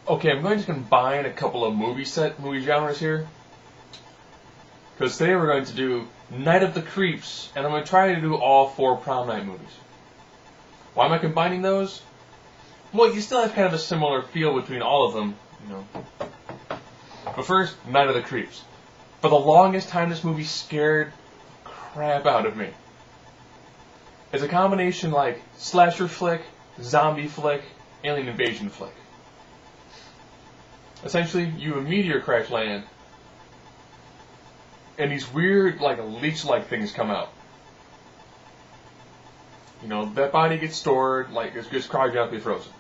Okay, I'm going to combine a couple of movie genres here. Because today we're going to do Night of the Creeps, and I'm going to try to do all 4 prom night movies. Why am I combining those? Well, you still have kind of a similar feel between all of them, you know. But first, Night of the Creeps. For the longest time, this movie scared crap out of me. It's a combination like slasher flick, zombie flick, alien invasion flick. Essentially, you have a meteor crash land, and these weird, like, leech-like things come out. You know, that body gets stored, like, it's just cryogenically frozen.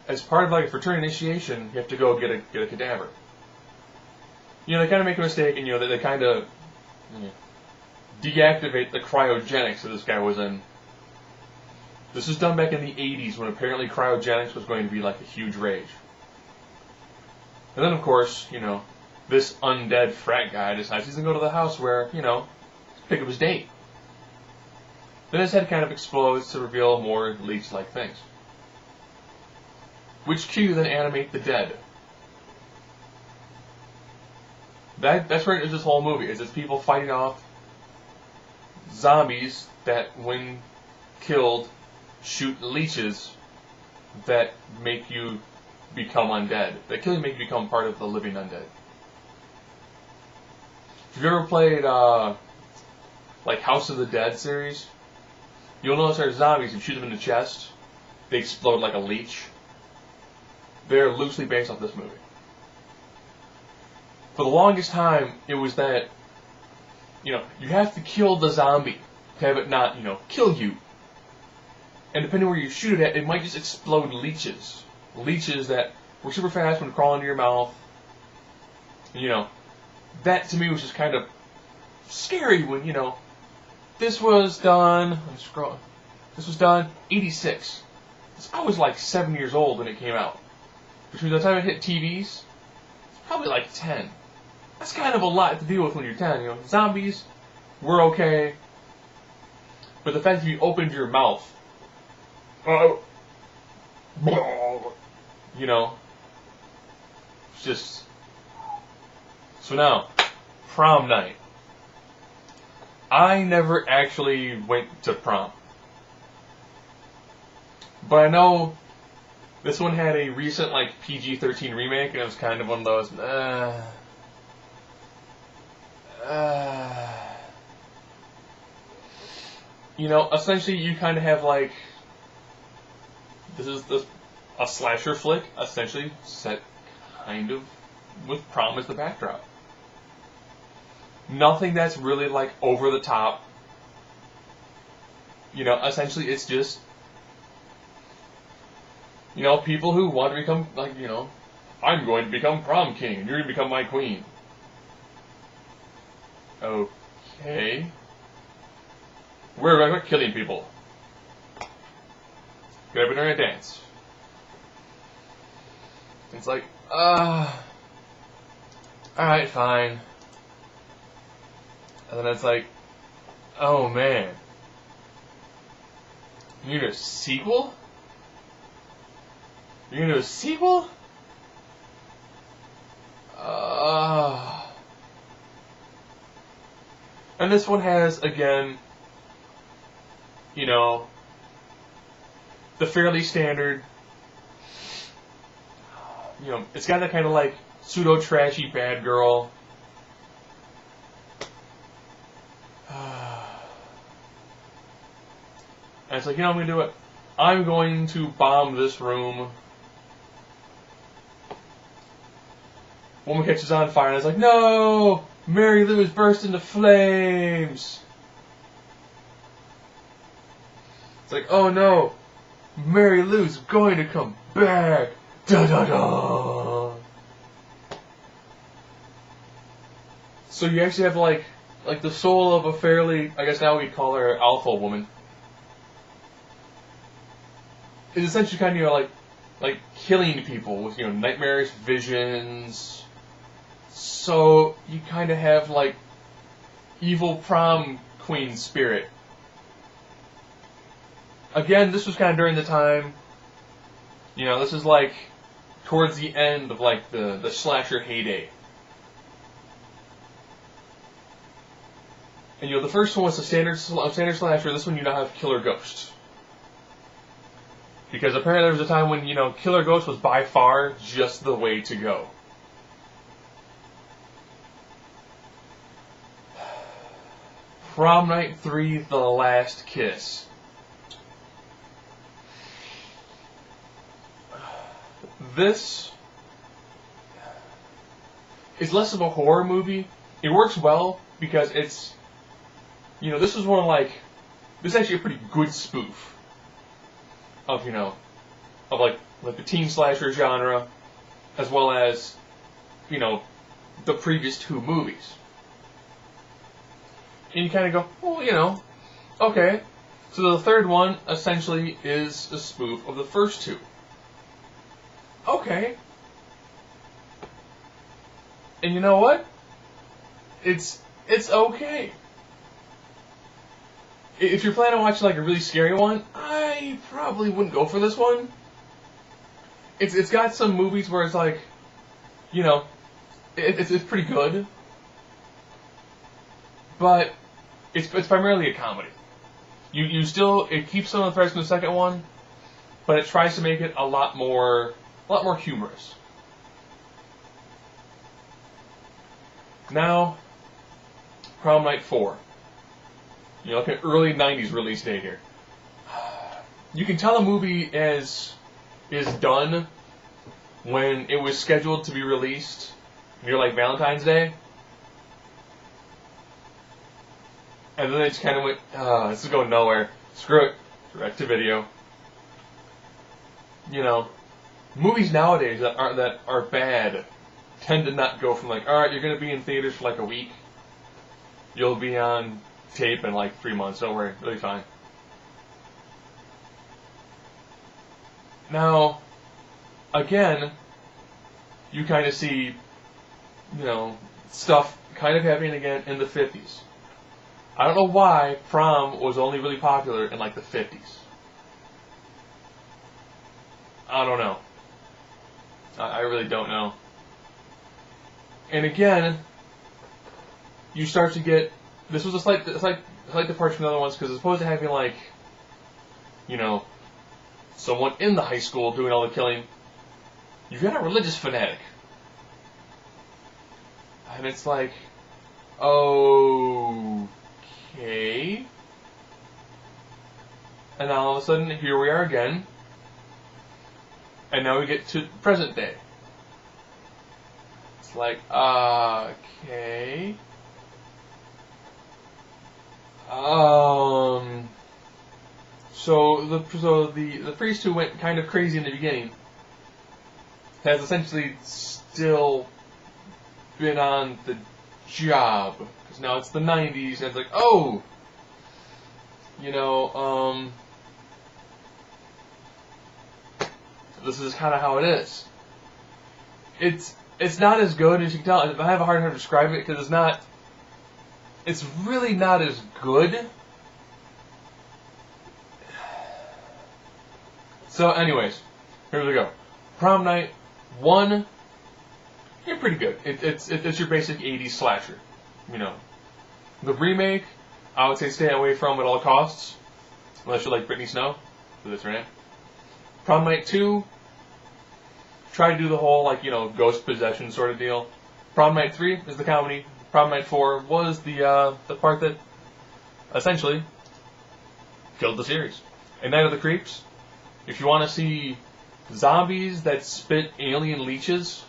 As part of, like, a fraternity initiation, you have to go get a cadaver. You know, they kind of make a mistake, and, you know, they kind of deactivate the cryogenics that this guy was in. This was done back in the 80s, when apparently cryogenics was going to be, like, a huge rage. And then, of course, you know, this undead frat guy decides he's going to go to the house where, you know, pick up his date. Then his head kind of explodes to reveal more leech-like things. Which cue then animate the dead. That's where it is this whole movie, is it's people fighting off zombies that, when killed, shoot leeches that make you become undead. That kill you make you become part of the living undead. If you've ever played, like, House of the Dead series, you'll notice there are zombies, if you shoot them in the chest, they explode like a leech. They're loosely based off this movie. For the longest time, it was that, you know, you have to kill the zombie to have it not, you know, kill you. And depending where you shoot it at, it might just explode leeches. Leeches that were super fast when crawling into your mouth. You know, that to me was just kind of scary when, you know, this was done, I'm scrolling, this was done 86. I was like 7 years old when it came out. Between the time it hit TVs, it's probably like 10. That's kind of a lot to deal with when you're 10, you know. Zombies were okay, but the fact that you opened your mouth, you know, it's just... So now, prom night. I never actually went to prom. But I know this one had a recent, like, PG-13 remake, and it was kind of one of those, you know, essentially you kind of have, like, this is a slasher flick, essentially set kind of with prom as the backdrop. Nothing that's really, like, over the top. You know, essentially it's just, you know, people who want to become, like, you know, I'm going to become prom king, and you're going to become my queen. Okay. We're going to start killing people. Get up and learn to dance. It's like, alright, fine. And then it's like, oh man. You're gonna do a sequel? You're gonna do a sequel? And this one has, again, you know, the fairly standard, you know, it's got that kind of like pseudo-trashy bad girl. And it's like, you know, I'm going to do it. I'm going to bomb this room. Woman catches on fire, and it's like, no! Mary Lou has burst into flames! It's like, oh no! Mary Lou's going to come back! Da-da-da! So you actually have, like the soul of a fairly, I guess now we'd call her alpha woman. It's essentially kind of, you know, like killing people with, you know, nightmarish visions. So you kind of have, like, evil prom queen spirit. Again, this was kind of during the time, you know, this is like towards the end of like the slasher heyday. And the first one was a standard slasher. This one you now have killer ghosts. Because apparently there was a time when killer ghost was by far just the way to go. Prom Night 3: The Last Kiss. This is less of a horror movie. It works well because it's, this is one of this is actually a pretty good spoof of, of the teen slasher genre, as well as, the previous two movies. And you kind of go, well, okay. So the third one essentially is a spoof of the first two. Okay. And you know what? It's okay. If you're planning on watching a really scary one, I probably wouldn't go for this one. It's got some movies where it's it's pretty good, but it's primarily a comedy. It keeps some of the threats in the second one, but it tries to make it a lot more humorous. Now, Prom Night 4. Looking at early 90s release date here. You can tell a movie is done when it was scheduled to be released near Valentine's Day. And then they just kind of went, this is going nowhere. Screw it. Direct to video. Movies nowadays that are bad tend to not go from alright, you're going to be in theaters for a week. You'll be on tape in 3 months. Don't worry. It'll be fine. Now, again, you kind of see, stuff kind of happening again in the 50s. I don't know why Prom was only really popular in the 50s. I don't know. I really don't know. And again, you start to get, this was a slight departure from the other ones, because as opposed to having someone in the high school doing all the killing, you've got a religious fanatic. And it's okay. And now all of a sudden, here we are again. And now we get to present day. It's okay. So the priest who went kind of crazy in the beginning has essentially still been on the job, because now it's the 90s and it's this is kind of how it is. It's not as good as you can tell. I have a hard time describing it because it's really not as good. So anyways, here we go. Prom Night 1, you're pretty good. It's your basic 80s slasher. The remake, I would say stay away from at all costs, unless you like Britney Snow, so that's her name. Prom Night 2, try to do the whole ghost possession sort of deal. Prom Night 3 is the comedy. Prom Night 4 was the part that essentially killed the series. And Night of the Creeps, if you want to see zombies that spit alien leeches